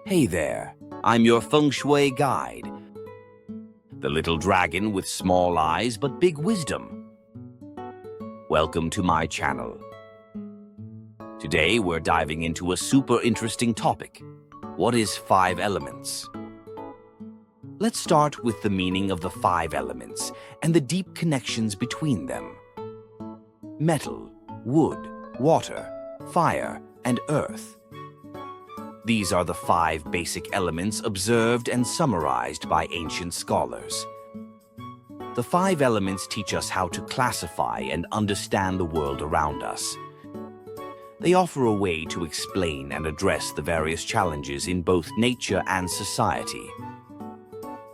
Hey there, I'm your Feng Shui guide, the little dragon with small eyes but big wisdom. Welcome to my channel. Today we're diving into a super interesting topic. What is five elements? Let's start with the meaning of the five elements and the deep connections between them. Metal, wood, water, fire, and earth. These are the five basic elements observed and summarized by ancient scholars. The five elements teach us how to classify and understand the world around us. They offer a way to explain and address the various challenges in both nature and society.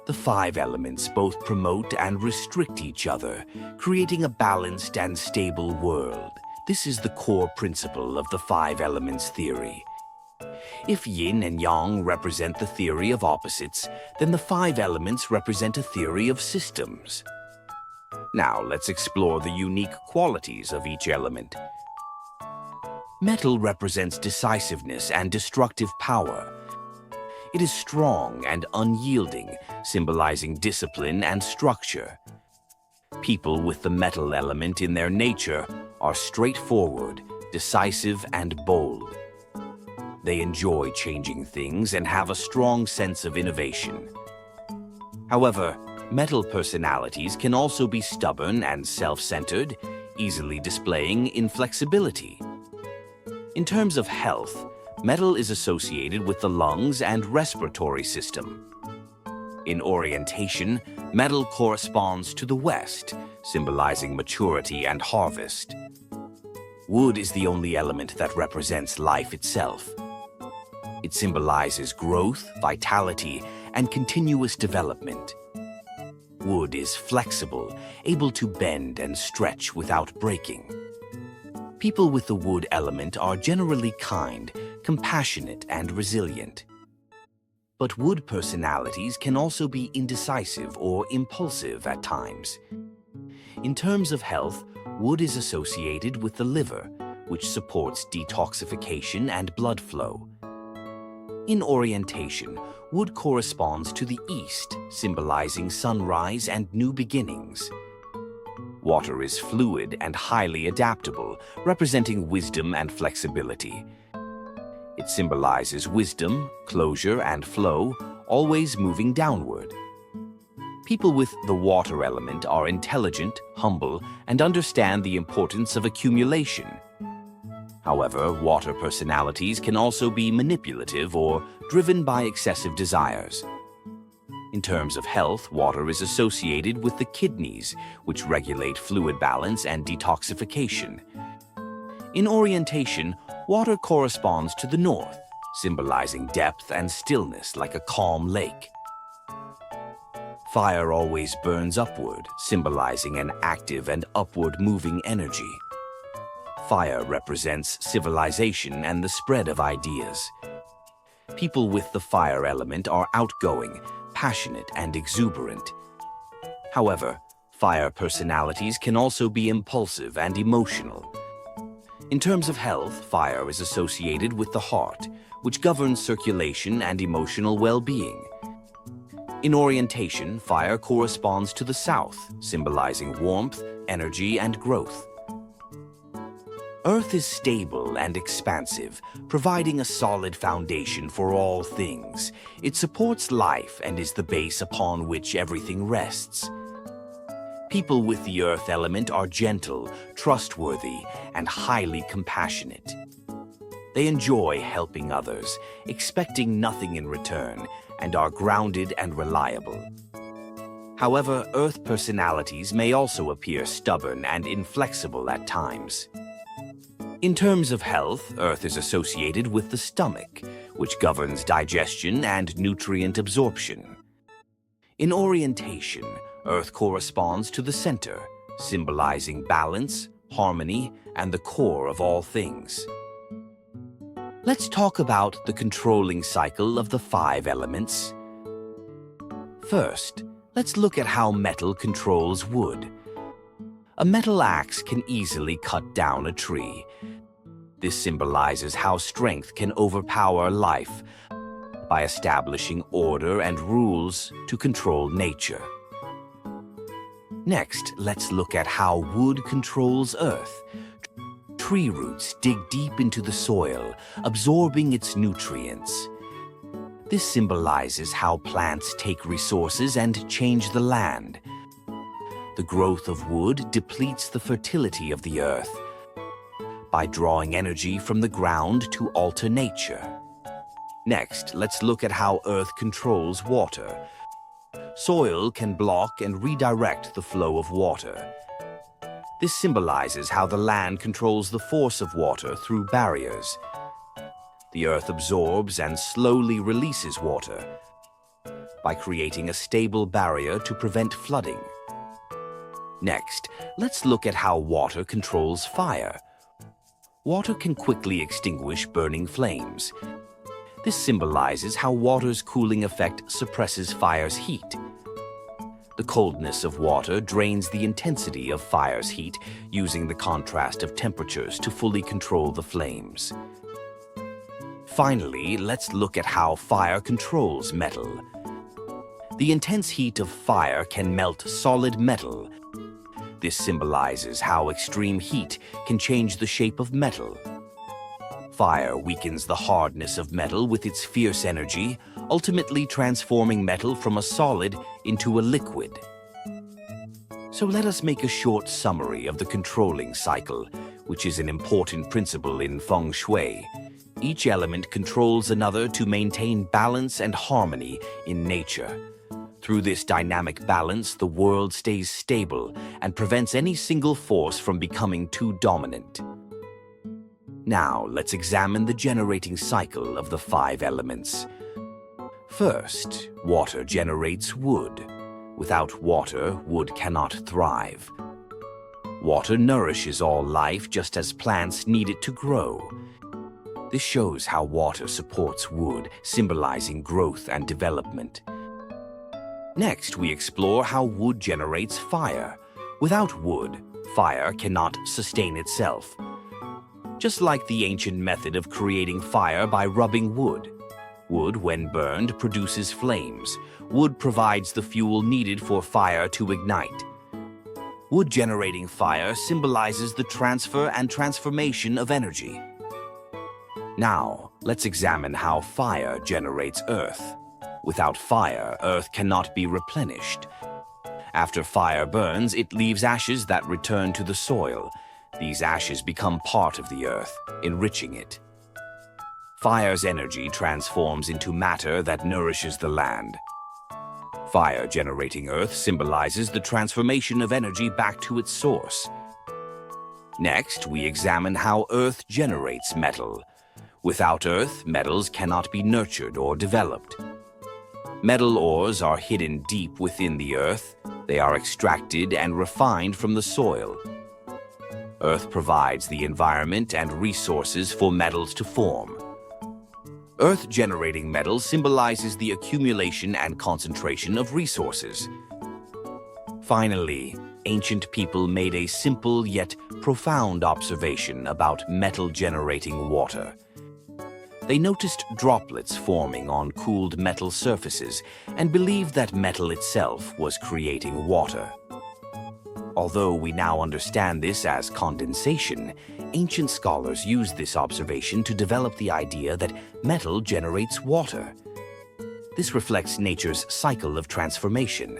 The five elements both promote and restrict each other, creating a balanced and stable world. This is the core principle of the five elements theory. If yin and yang represent the theory of opposites, then the five elements represent a theory of systems. Now let's explore the unique qualities of each element. Metal represents decisiveness and destructive power. It is strong and unyielding, symbolizing discipline and structure. People with the metal element in their nature are straightforward, decisive, and bold. They enjoy changing things and have a strong sense of innovation. However, metal personalities can also be stubborn and self-centered, easily displaying inflexibility. In terms of health, metal is associated with the lungs and respiratory system. In orientation, metal corresponds to the West, symbolizing maturity and harvest. Wood is the only element that represents life itself. It symbolizes growth, vitality, and continuous development. Wood is flexible, able to bend and stretch without breaking. People with the wood element are generally kind, compassionate, and resilient. But wood personalities can also be indecisive or impulsive at times. In terms of health, wood is associated with the liver, which supports detoxification and blood flow. In orientation, wood corresponds to the east, symbolizing sunrise and new beginnings. Water is fluid and highly adaptable, representing wisdom and flexibility. It symbolizes wisdom, closure, and flow, always moving downward. People with the water element are intelligent, humble, and understand the importance of accumulation. However, water personalities can also be manipulative or driven by excessive desires. In terms of health, water is associated with the kidneys, which regulate fluid balance and detoxification. In orientation, water corresponds to the north, symbolizing depth and stillness like a calm lake. Fire always burns upward, symbolizing an active and upward-moving energy. Fire represents civilization and the spread of ideas. People with the fire element are outgoing, passionate, and exuberant. However, fire personalities can also be impulsive and emotional. In terms of health, fire is associated with the heart, which governs circulation and emotional well-being. In orientation, fire corresponds to the south, symbolizing warmth, energy, and growth. Earth is stable and expansive, providing a solid foundation for all things. It supports life and is the base upon which everything rests. People with the earth element are gentle, trustworthy, and highly compassionate. They enjoy helping others, expecting nothing in return, and are grounded and reliable. However, earth personalities may also appear stubborn and inflexible at times. In terms of health, earth is associated with the stomach, which governs digestion and nutrient absorption. In orientation, earth corresponds to the center, symbolizing balance, harmony, and the core of all things. Let's talk about the controlling cycle of the five elements. First, let's look at how metal controls wood. A metal axe can easily cut down a tree. This symbolizes how strength can overpower life by establishing order and rules to control nature. Next, let's look at how wood controls earth. Tree roots dig deep into the soil, absorbing its nutrients. This symbolizes how plants take resources and change the land. The growth of wood depletes the fertility of the earth by drawing energy from the ground to alter nature. Next, let's look at how earth controls water. Soil can block and redirect the flow of water. This symbolizes how the land controls the force of water through barriers. The earth absorbs and slowly releases water by creating a stable barrier to prevent flooding. Next, let's look at how water controls fire. Water can quickly extinguish burning flames. This symbolizes how water's cooling effect suppresses fire's heat. The coldness of water drains the intensity of fire's heat, using the contrast of temperatures to fully control the flames. Finally, let's look at how fire controls metal. The intense heat of fire can melt solid metal. This symbolizes how extreme heat can change the shape of metal. Fire weakens the hardness of metal with its fierce energy, ultimately transforming metal from a solid into a liquid. So let us make a short summary of the controlling cycle, which is an important principle in Feng Shui. Each element controls another to maintain balance and harmony in nature. Through this dynamic balance, the world stays stable and prevents any single force from becoming too dominant. Now, let's examine the generating cycle of the 5 elements. First, water generates wood. Without water, wood cannot thrive. Water nourishes all life just as plants need it to grow. This shows how water supports wood, symbolizing growth and development. Next, we explore how wood generates fire. Without wood, fire cannot sustain itself. Just like the ancient method of creating fire by rubbing wood. Wood, when burned, produces flames. Wood provides the fuel needed for fire to ignite. Wood generating fire symbolizes the transfer and transformation of energy. Now, let's examine how fire generates earth. Without fire, earth cannot be replenished. After fire burns, it leaves ashes that return to the soil. These ashes become part of the earth, enriching it. Fire's energy transforms into matter that nourishes the land. Fire-generating earth symbolizes the transformation of energy back to its source. Next, we examine how earth generates metal. Without earth, metals cannot be nurtured or developed. Metal ores are hidden deep within the earth. They are extracted and refined from the soil. Earth provides the environment and resources for metals to form. Earth-generating metal symbolizes the accumulation and concentration of resources. Finally, ancient people made a simple yet profound observation about metal-generating water. They noticed droplets forming on cooled metal surfaces and believed that metal itself was creating water. Although we now understand this as condensation, ancient scholars used this observation to develop the idea that metal generates water. This reflects nature's cycle of transformation.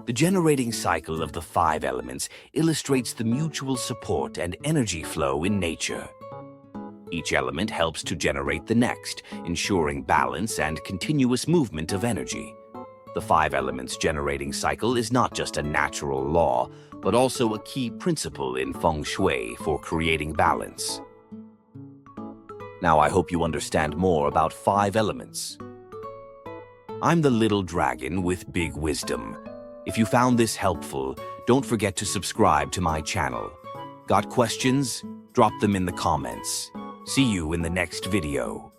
The generating cycle of the 5 elements illustrates the mutual support and energy flow in nature. Each element helps to generate the next, ensuring balance and continuous movement of energy. The 5 elements generating cycle is not just a natural law, but also a key principle in Feng Shui for creating balance. Now I hope you understand more about 5 elements. I'm the little dragon with big wisdom. If you found this helpful, don't forget to subscribe to my channel. Got questions? Drop them in the comments. See you in the next video.